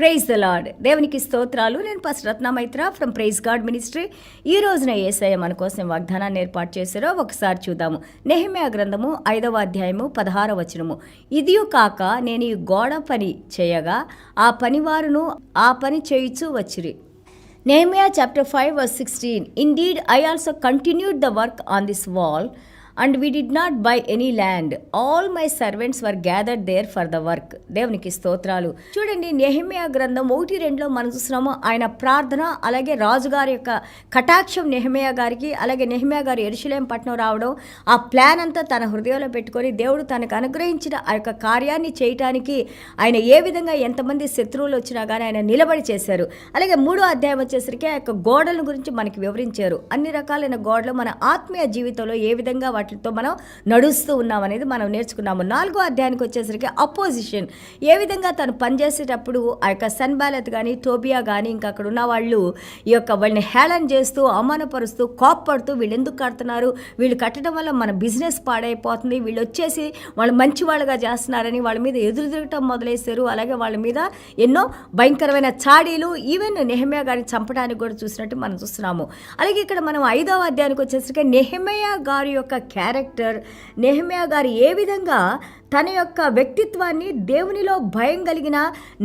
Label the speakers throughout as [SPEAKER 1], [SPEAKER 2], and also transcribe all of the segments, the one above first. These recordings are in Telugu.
[SPEAKER 1] Praise the lord. దేవునికి స్తోత్రాలు. నేను pastor Ratna Maitra from praise God ministry. ఈ రోజున యేసయ్య మన కోసం వాగ్దానాన్ని ఏర్పాటు చేశారో ఒకసారి చూద్దాము. నెహెమ్యా గ్రంథము 5వ అధ్యాయము 16వ వచనము. ఇదియు కాక నేను ఈ గోడ పని చేయగా ఆ పనివారును ఆ పని చేయుచూ వచ్చిరి. Nehemiah chapter 5 verse 16. Indeed, I also continued the work on this wall, and we did not buy any land. All my servants were gathered there for the work. దేవునికి స్తోత్రాలు. చూడండి, నెహెమ్యా గ్రంథం 1-2లో మనం చూస్తున్నాము. ఆయన ప్రార్థన, అలాగే రాజుగారి యొక్క కటాక్షం నెహెమ్యా గారికి, అలాగే నెహెమ్యా గారు యెరూషలేము పట్టణం రావడం, ఆ ప్లాన్ అంతా తన హృదయంలో పెట్టుకొని దేవుడు తనకు అనుగ్రహించిన ఆ యొక్క కార్యాన్ని చేయటానికి ఆయన ఏ విధంగా ఎంతమంది శత్రువులు వచ్చినా కానీ ఆయన నిలబడి చేశారు. అలాగే 3వ అధ్యాయం వచ్చేసరికి ఆ యొక్క గోడల గురించి మనకి వివరించారు. అన్ని రకాలైన గోడలు మన ఆత్మీయ జీవితంలో ఏ విధంగా వాటితో మనం నడుస్తూ ఉన్నాం అనేది మనం నేర్చుకున్నాము. 4వ అధ్యాయానికి వచ్చేసరికి అపోజిషన్, ఏ విధంగా తను పనిచేసేటప్పుడు ఆ యొక్క సన్బాలత్ కానీ టోబియా కానీ ఇంకా అక్కడ ఉన్న వాళ్ళు ఈ యొక్క వాళ్ళని హేళన చేస్తూ అవమానపరుస్తూ కోప్పడుతూ వీళ్ళు ఎందుకు కడుతున్నారు, వీళ్ళు కట్టడం వల్ల మన బిజినెస్ పాడైపోతుంది, వీళ్ళు వచ్చేసి వాళ్ళు మంచి వాళ్ళుగా చేస్తున్నారని వాళ్ళ మీద ఎదురు తిరగటం మొదలేశారు. అలాగే వాళ్ళ మీద ఎన్నో భయంకరమైన చాడీలు, ఈవెన్ నెహెమ్యా గారిని చంపడానికి కూడా చూసినట్టు మనం చూస్తున్నాము. అలాగే ఇక్కడ మనం 5వ అధ్యాయానికి వచ్చేసరికి నెహెమ్యా గారి యొక్క క్యారెక్టర్, నెహెమ్యా గారు ఏ విధంగా తన యొక్క వ్యక్తిత్వాన్ని, దేవునిలో భయం కలిగిన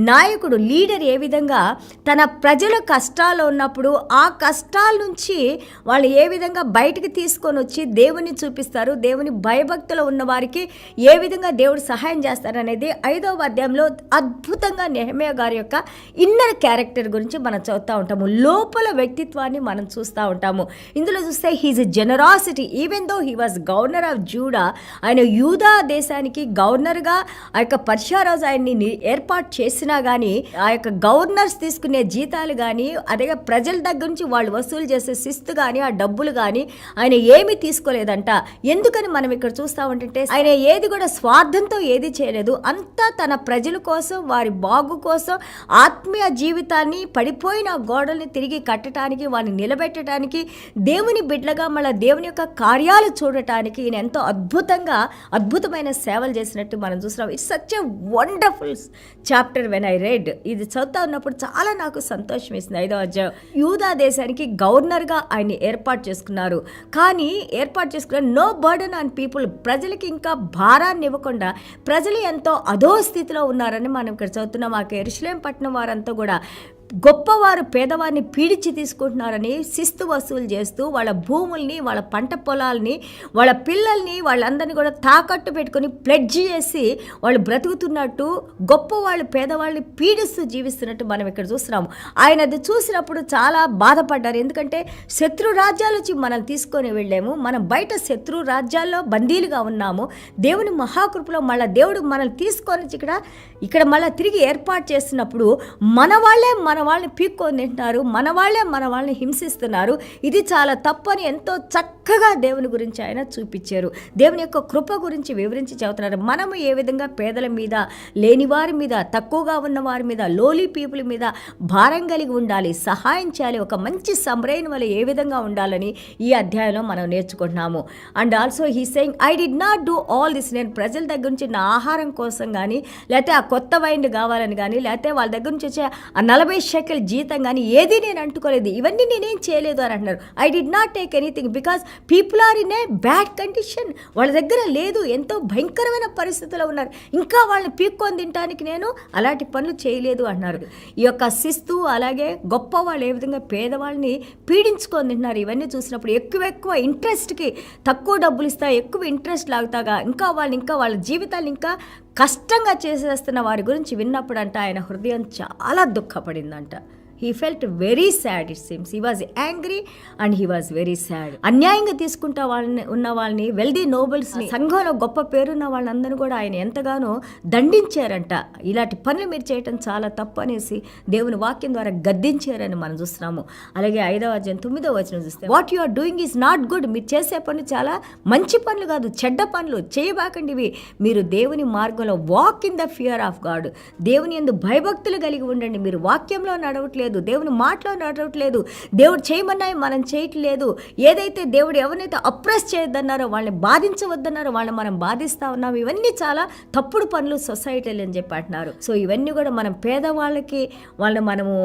[SPEAKER 1] నాయకుడు, లీడర్ ఏ విధంగా తన ప్రజల కష్టాలు ఉన్నప్పుడు ఆ కష్టాల నుంచి వాళ్ళు ఏ విధంగా బయటికి తీసుకొని వచ్చి దేవుని చూపిస్తారు, దేవుని భయభక్తులు ఉన్న వారికి ఏ విధంగా దేవుడు సహాయం చేస్తారు అనేది 5వ అధ్యాయంలో అద్భుతంగా నెహెమ్యా గారి యొక్క ఇన్నర్ క్యారెక్టర్ గురించి మనం చదువుతూ ఉంటాము. లోపల వ్యక్తిత్వాన్ని మనం చూస్తూ ఉంటాము. ఇందులో చూస్తే his generosity, even though he was governor of Judah, ఆయన యూదా దేశానికి గవర్నర్గా ఆ యొక్క పర్షియారాజు ఆయన్ని ఏర్పాటు చేసినా కానీ ఆ యొక్క గవర్నర్స్ తీసుకునే జీతాలు కానీ, అదే ప్రజల దగ్గర నుంచి వాళ్ళు వసూలు చేసే శిస్తు కానీ, ఆ డబ్బులు కానీ ఆయన ఏమీ తీసుకోలేదంట. ఎందుకని మనం ఇక్కడ చూస్తూ ఉంటుంటే ఆయన ఏది కూడా స్వార్థంతో ఏది చేయలేదు. అంతా తన ప్రజల కోసం, వారి బాగు కోసం, ఆత్మీయ జీవితాన్ని, పడిపోయిన గోడల్ని తిరిగి కట్టడానికి, వారిని నిలబెట్టడానికి, దేవుని బిడ్డలుగా మళ్ళీ దేవుని యొక్క కార్యాలు చూడటానికి ఈయన ఎంతో అద్భుతమైన సేవలు చేసినట్టు మనం చూస్తున్నాం. It's such a wonderful chapter when I read. ఇది చదువుతా ఉన్నప్పుడు చాలా నాకు సంతోషం వేసింది. 5వ అధ్యాయం, యూదా దేశానికి గవర్నర్గా ఆయన్ని ఏర్పాటు చేసుకున్నారు. కానీ ఏర్పాటు చేసుకున్న నో బర్డన్ ఆన్ పీపుల్, ప్రజలకి ఇంకా భారాన్ని ఇవ్వకుండా ప్రజలు ఎంతో అధో స్థితిలో ఉన్నారని మనం ఇక్కడ చదువుతున్నాం. ఆ యెరూషలేము పట్టణం వారంతా కూడా గొప్పవారు పేదవారిని పీడించి తీసుకుంటున్నారని శిస్తు వసూలు చేస్తూ వాళ్ళ భూముల్ని, వాళ్ళ పంట పొలాల్ని, వాళ్ళ పిల్లల్ని, వాళ్ళందరినీ కూడా తాకట్టు పెట్టుకొని ప్లెడ్జ్ చేసి వాళ్ళు బ్రతుకుతున్నట్టు, గొప్పవాళ్ళు పేదవాళ్ళని పీడిస్తూ జీవిస్తున్నట్టు మనం ఇక్కడ చూస్తున్నాము. ఆయన అది చూసినప్పుడు చాలా బాధపడ్డారు. ఎందుకంటే శత్రు రాజ్యాల నుంచి మనం తీసుకొని వెళ్ళాము, మనం బయట శత్రు రాజ్యాల్లో బందీలుగా ఉన్నాము. దేవుని మహాకృపలో మళ్ళీ దేవుడు మనల్ని తీసుకొని ఇక్కడ మళ్ళీ తిరిగి ఏర్పాటు చేస్తున్నప్పుడు మన వాళ్ళని పీక్కొని తింటున్నారు, మన వాళ్ళని హింసిస్తున్నారు. ఇది చాలా తప్పని ఎంతో చక్కగా దేవుని గురించి ఆయన చూపించారు. దేవుని యొక్క కృప గురించి వివరించి చెబుతున్నారు. మనము ఏ విధంగా పేదల మీద, లేని వారి మీద, తక్కువగా ఉన్న వారి మీద, లోలీ పీపుల్ మీద భారం కలిగి ఉండాలి, సహాయం చేయాలి, ఒక మంచి సమ్రైన్ వల్ల ఏ విధంగా ఉండాలని ఈ అధ్యాయంలో మనం నేర్చుకుంటున్నాము. And also he saying I did not do all this. నేను ప్రజల దగ్గర నుంచి నా ఆహారం కోసం కానీ, లేకపోతే ఆ కొత్త వైన్ కావాలని కానీ, లేకపోతే వాళ్ళ దగ్గర నుంచి వచ్చే ఆ 40 షెకెల్ జీతం కానీ ఏది నేను అంటుకోలేదు, ఇవన్నీ నేనేం చేయలేదు అని అంటున్నారు. I did not take anything because people are in a bad condition. వాళ్ళ దగ్గర లేదు, ఎంతో భయంకరమైన పరిస్థితుల్లో ఉన్నారు, ఇంకా వాళ్ళని పీక్కొని తినడానికి నేను అలాంటి పనులు చేయలేదు అంటున్నారు. ఈ యొక్క శిస్తు, అలాగే గొప్ప వాళ్ళు ఏ విధంగా పేదవాళ్ళని పీడించుకొని తింటున్నారు, ఇవన్నీ చూసినప్పుడు ఎక్కువ ఇంట్రెస్ట్కి తక్కువ డబ్బులు ఇస్తా, ఎక్కువ ఇంట్రెస్ట్ లాగుతాగా ఇంకా వాళ్ళ జీవితాన్ని ఇంకా కష్టంగా చేసేస్తున్న వారి గురించి విన్నప్పుడు అంట ఆయన హృదయం చాలా దుఃఖపడిందంట. He felt very sad, it seems. He was angry and he was very sad. అన్యాయంగా తీసుకుంటా ఉన్న వాళ్ళని, వెల్దీ నోబెల్స్ని, సంఘంలో గొప్ప పేరున్న వాళ్ళందరూ కూడా ఆయన ఎంతగానో దండించారంట. ఇలాంటి పనులు మీరు చేయటం చాలా తప్పు అనేసి దేవుని వాక్యం ద్వారా గద్దించారని మనం చూస్తున్నాము. అలాగే 5వ అధ్యాయం 9వ వచనం చూస్తే what you are doing is not good. మీరు చేసే పనులు చాలా మంచి పనులు కాదు, చెడ్డ పనులు చేయబాకండి ఇవి. మీరు దేవుని మార్గంలో walk in the fear of God, దేవుని యందు భయభక్తులు కలిగి ఉండండి. మీరు వాక్యంలో నడవట్లేదు, లేదు, దేవుని మాటలో నడవట్లేదు, దేవుడు చేయమన్నా మనం చేయట్లేదు. ఏదైతే దేవుడు ఎవరినైతే అప్రెస్ చేయొద్దన్నారో, వాళ్ళని బాధించవద్దన్నారో వాళ్ళని మనం బాధిస్తూ ఉన్నాం. ఇవన్నీ చాలా తప్పుడు పనులు సొసైటీలు అని చెప్పి అంటున్నారు. సో ఇవన్నీ కూడా మనం పేదవాళ్ళకి వాళ్ళని మనము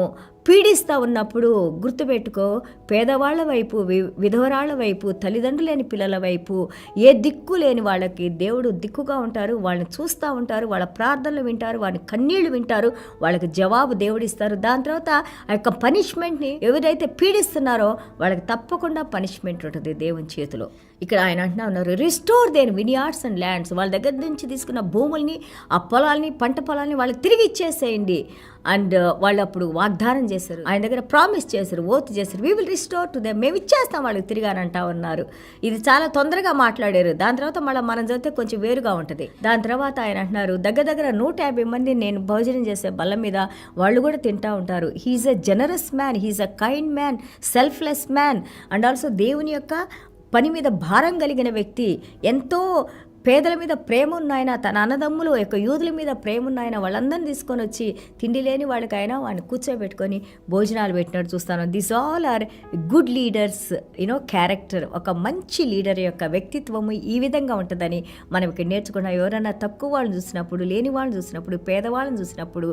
[SPEAKER 1] పీడిస్తూ ఉన్నప్పుడు గుర్తుపెట్టుకో, పేదవాళ్ల వైపు, విధవరాళ్ల వైపు, తల్లిదండ్రులు లేని పిల్లల వైపు, ఏ దిక్కు లేని వాళ్ళకి దేవుడు దిక్కుగా ఉంటారు. వాళ్ళని చూస్తూ ఉంటారు, వాళ్ళ ప్రార్థనలు వింటారు, వాళ్ళని కన్నీళ్లు వింటారు, వాళ్ళకి జవాబు దేవుడిస్తారు. దాని తర్వాత ఆ యొక్క పనిష్మెంట్ని ఎవరైతే పీడిస్తున్నారో వాళ్ళకి తప్పకుండా పనిష్మెంట్ ఉంటుంది దేవుని చేతిలో. ఇక్కడ ఆయన అంటున్నా ఉన్నారు, రిస్టోర్ దేని వినియార్డ్స్ అండ్ ల్యాండ్స్. వాళ్ళ దగ్గర నుంచి తీసుకున్న భూముల్ని, ఆ పొలాల్ని, పంట పొలాల్ని వాళ్ళకి తిరిగి ఇచ్చేసేయండి. అండ్ వాళ్ళు అప్పుడు వాగ్దానం చేశారు, ఆయన దగ్గర ప్రామిస్ చేశారు, ఓత్ చేశారు, we will restore to them, మేము ఇచ్చేస్తాం వాళ్ళకి తిరిగి అని అంటా ఉన్నారు. ఇది చాలా తొందరగా మాట్లాడారు. దాని తర్వాత మళ్ళీ మనం చదివితే కొంచెం వేరుగా ఉంటుంది. దాని తర్వాత ఆయన అంటున్నారు, దగ్గర 150 మంది నేను భోజనం చేసే బల్ల మీద వాళ్ళు కూడా తింటా ఉంటారు. He's a generous man, he's a kind man, selfless man and also దేవుని యొక్క పని మీద భారం కలిగిన వ్యక్తి, ఎంతో పేదల మీద ప్రేమ ఉన్నాయన, తన అన్నదమ్ములు యొక్క యూదుల మీద ప్రేమ ఉన్నాయన, వాళ్ళందరినీ తీసుకొని వచ్చి తిండి లేని వాళ్ళకైనా వాడిని కూర్చోబెట్టుకొని భోజనాలు పెట్టినట్టు చూస్తాను. This all are good leaders character. ఒక మంచి లీడర్ యొక్క వ్యక్తిత్వము ఈ విధంగా ఉంటుందని మనం ఇక్కడ నేర్చుకున్నాం. ఎవరైనా తక్కువ వాళ్ళని చూసినప్పుడు, లేని వాళ్ళని చూసినప్పుడు, పేదవాళ్ళని చూసినప్పుడు,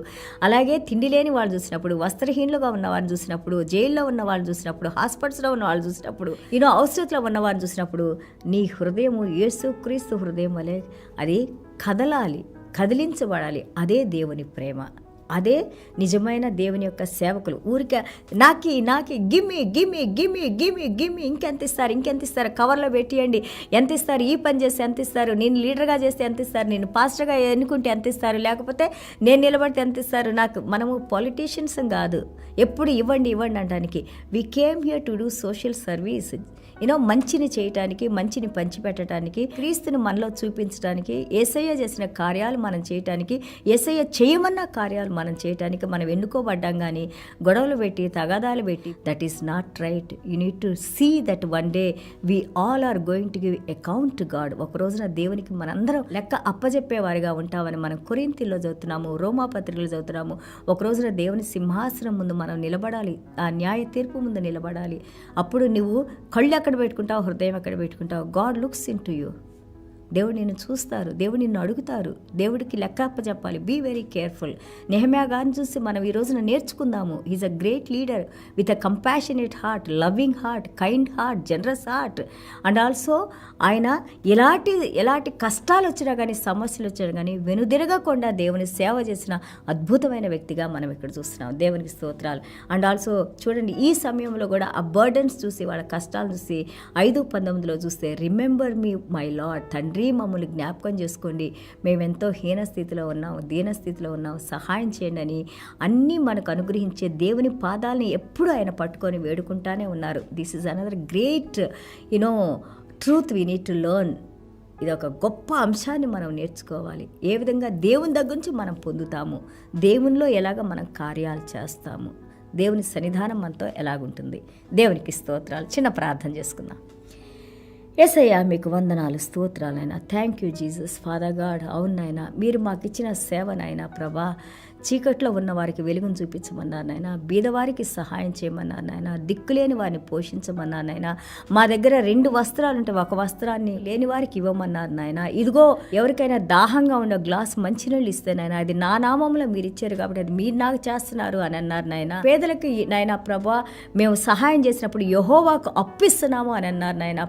[SPEAKER 1] అలాగే తిండి లేని వాళ్ళు చూసినప్పుడు, వస్త్రహీనులుగా ఉన్న వాళ్ళని చూసినప్పుడు, జైల్లో ఉన్న వాళ్ళు చూసినప్పుడు, హాస్పిటల్స్లో ఉన్న వాళ్ళు చూసినప్పుడు, అవసరతలో ఉన్న వాళ్ళని చూసినప్పుడు నీ హృదయము యేసుక్రీస్తు హృదయం వలె అది కదలాలి, కదిలించబడాలి. అదే దేవుని ప్రేమ, అదే నిజమైన దేవుని యొక్క సేవకులు. ఊరికే నాకి గిమ్మి గిమ్మి గిమ్మి గిమ్మి గిమ్మి ఇంకెంత ఇస్తారు, కవర్లో పెట్టియండి, ఎంత ఇస్తారు, ఈ పని చేస్తే ఎంత ఇస్తారు, నేను లీడర్గా చేస్తే ఎంత ఇస్తారు, నేను పాస్టర్గా ఎన్నుకుంటే ఎంత ఇస్తారు, లేకపోతే నేను నిలబడితే ఎంత ఇస్తారు. మనము పొలిటీషియన్స్ కాదు ఎప్పుడు ఇవ్వండి అనడానికి. We came here to do social service. మంచిని చేయటానికి, మంచిని పంచిపెట్టడానికి, క్రీస్తుని మనలో చూపించడానికి, యేసయ్య చేసిన కార్యాలు మనం చేయటానికి, యేసయ్య చేయమన్న కార్యాలు మనం చేయటానికి మనం ఎన్నుకోబడ్డాం. కానీ గొడవలు పెట్టి, తగాదాలు పెట్టి, that is not right. You need to see that one day we all are going to give account to God. ఒక రోజున దేవునికి మనందరం లెక్క అప్పజెప్పేవారిగా ఉంటామని మనం కొరింథీల్లో చదువుతున్నాము, రోమాపత్రికలో చదువుతున్నాము. ఒక రోజున దేవుని సింహాసనం ముందు మనం నిలబడాలి, ఆ న్యాయ తీర్పు ముందు నిలబడాలి. అప్పుడు నువ్వు కళ్ళు ఎక్కడ పెట్టుకుంటావు, హృదయం ఎక్కడ పెట్టుకుంటావు, God looks into you. దేవుడు నిన్ను చూస్తారు, దేవుడు నిన్ను అడుగుతారు, దేవుడికి లెక్క అప్పచెప్పాలి. Be very careful. నెహెమ్యా గారిని చూసి మనం ఈ రోజున నేర్చుకుందాము. He is a great leader with a compassionate heart, loving heart, kind heart, generous heart. And also ఆయన ఎలాంటి కష్టాలు వచ్చినా కానీ, సమస్యలు వచ్చినా కానీ వెనుదిరగకుండా దేవుని సేవ చేసిన అద్భుతమైన వ్యక్తిగా మనం ఇక్కడ చూస్తున్నాం. దేవునికి స్తోత్రాలు. అండ్ ఆల్సో చూడండి, ఈ సమయంలో కూడా ఆ బర్డన్స్ చూసి, వాళ్ళ కష్టాలు చూసి 5:19 చూస్తే, రిమెంబర్ మీ మై లార్డ్, తండ్రి మమ్మల్ని జ్ఞాపకం చేసుకోండి, మేమెంతో హీనస్థితిలో ఉన్నాం, దీనస్థితిలో ఉన్నాం, సహాయం చేయండి అని అన్నీ మనకు అనుగ్రహించే దేవుని పాదాలని ఎప్పుడు ఆయన పట్టుకొని వేడుకుంటానే ఉన్నారు. This is another great truth we need to learn. ఇది ఒక గొప్ప అంశాన్ని మనం నేర్చుకోవాలి. ఏ విధంగా దేవుని దగ్గర నుంచి మనం పొందుతాము, దేవునిలో ఎలాగ మనం కార్యాలు చేస్తాము, దేవుని సన్నిధానం మనతో ఎలాగుంటుంది. దేవునికి స్తోత్రాలు. చిన్న ప్రార్థన చేసుకుందాం. యేసయ్యా మీకు వందనాలు, స్తోత్రాలైనా. Thank you Jesus. Father God, అవునైనా మీరు మాకు ఇచ్చిన సేవనైనా ప్రభా, చీకట్లో ఉన్న వారికి వెలుగును చూపించమన్నారు నాయన, బీదవారికి సహాయం చేయమన్నారు నాయన, దిక్కులేని వారిని పోషించమన్నారు నాయన. మా దగ్గర 2 వస్త్రాలుంటే ఒక వస్త్రాన్ని లేని వారికి ఇవ్వమన్నారు నాయన. ఇదిగో ఎవరికైనా దాహంగా ఉన్న గ్లాస్ మంచినీళ్ళు ఇస్తే నాయన, అది నా నామంలో మీరు ఇచ్చారు కాబట్టి అది మీరు నాకు చేస్తున్నారు అని అన్నారు నాయన. పేదలకి నాయన ప్రభా మేము సహాయం చేసినప్పుడు యెహోవాకు అప్పిస్తున్నాము అని అన్నారు నాయన.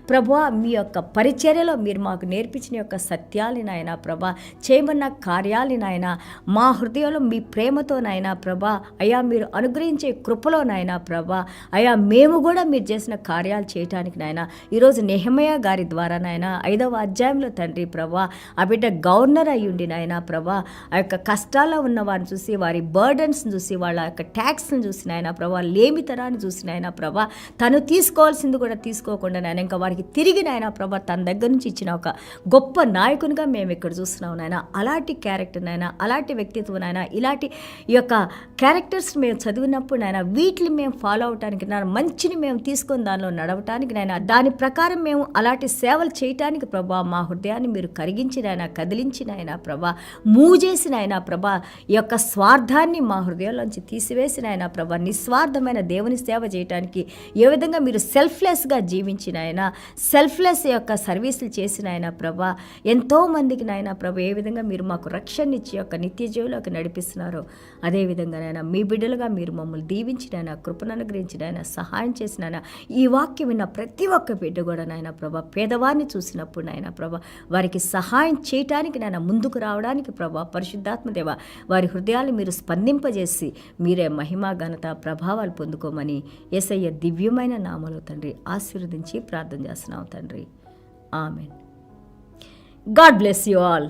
[SPEAKER 1] ప్రభా మీ యొక్క పరిచర్యలో మీరు మాకు నేర్పించిన యొక్క సత్యాలు నాయన ప్రభా, చేయమన్న కార్యాలు నాయన, మా హృదయంలో మీ ప్రేమతో నాయనా ప్రభా, అయ్యా మీరు అనుగ్రహించే కృపలో నాయనా ప్రభా, అయ్యా మేము కూడా మీరు చేసిన కార్యాలు చేయటానికి నాయన ఈరోజు నెహెమయా గారి ద్వారా నాయన 5వ అధ్యాయంలో తండ్రి ప్రభా, ఆ బిడ్డ గవర్నర్ అయ్యుండి నాయనా ప్రభా, ఆ యొక్క కష్టాల్లో ఉన్న వారిని చూసి, వారి బర్డన్స్ని చూసి, వాళ్ళ యొక్క ట్యాక్స్ని చూసి నాయనా ప్రభా, లేమితనాన్ని చూసి నాయనా ప్రభా, తను తీసుకోవాల్సింది కూడా తీసుకోకుండా నాయన ఇంకా వారికి తిరిగి నాయనా ప్రభా తన దగ్గర నుంచి ఇచ్చిన ఒక గొప్ప నాయకునిగా మేము ఇక్కడ చూస్తున్నాం నాయన. అలాంటి క్యారెక్టర్ నాయన, అలాంటి వ్యక్తిత్వం నాయన ఇలాంటి ఈ యొక్క క్యారెక్టర్స్ మేము చదివినప్పుడు నాయన వీటిని మేము ఫాలో అవటానికి నాయన మంచిని మేము తీసుకొని దానిలో నడవటానికి నాయన దాని ప్రకారం మేము అలాంటి సేవలు చేయటానికి ప్రభా మా హృదయాన్ని మీరు కరిగించినాయన కదిలించినాయన ప్రభా మూవ్ చేసినాయన ప్రభా ఈ యొక్క స్వార్థాన్ని మా హృదయంలోంచి తీసివేసినాయన ప్రభా నిస్వార్థమైన దేవుని సేవ చేయటానికి ఏ విధంగా మీరు సెల్ఫ్లెస్గా జీవించినాయన సెల్ఫ్లెస్ యొక్క సర్వీసులు చేసినాయన ప్రభా ఎంతోమందికి నాయన ప్రభా ఏ విధంగా మీరు మాకు రక్షణ ఇచ్చి యొక్క నిత్య జీవులోకి నడిపిస్తున్నారో అదేవిధంగా నాయన మీ బిడ్డలుగా మీరు మమ్మల్ని దీవించినాయన కృపను అనుగ్రహించినాయన సహాయం చేసినాయన ఈ వాక్యం విన్న ప్రతి ఒక్క బిడ్డ కూడా నాయన ప్రభా పేదవారిని చూసినప్పుడు నాయన ప్రభా వారికి సహాయం చేయటానికి నాయన ముందుకు రావడానికి ప్రభా పరిశుద్ధాత్మదేవ వారి హృదయాలు మీరు స్పందింపజేసి మీరే మహిమ ఘనత ప్రభావాలు పొందుకోమని యేసయ్య దివ్యమైన నామములో తండ్రి ఆశీర్వదించి ప్రార్థన చేస్తున్నాం తండ్రి amen. God bless you all.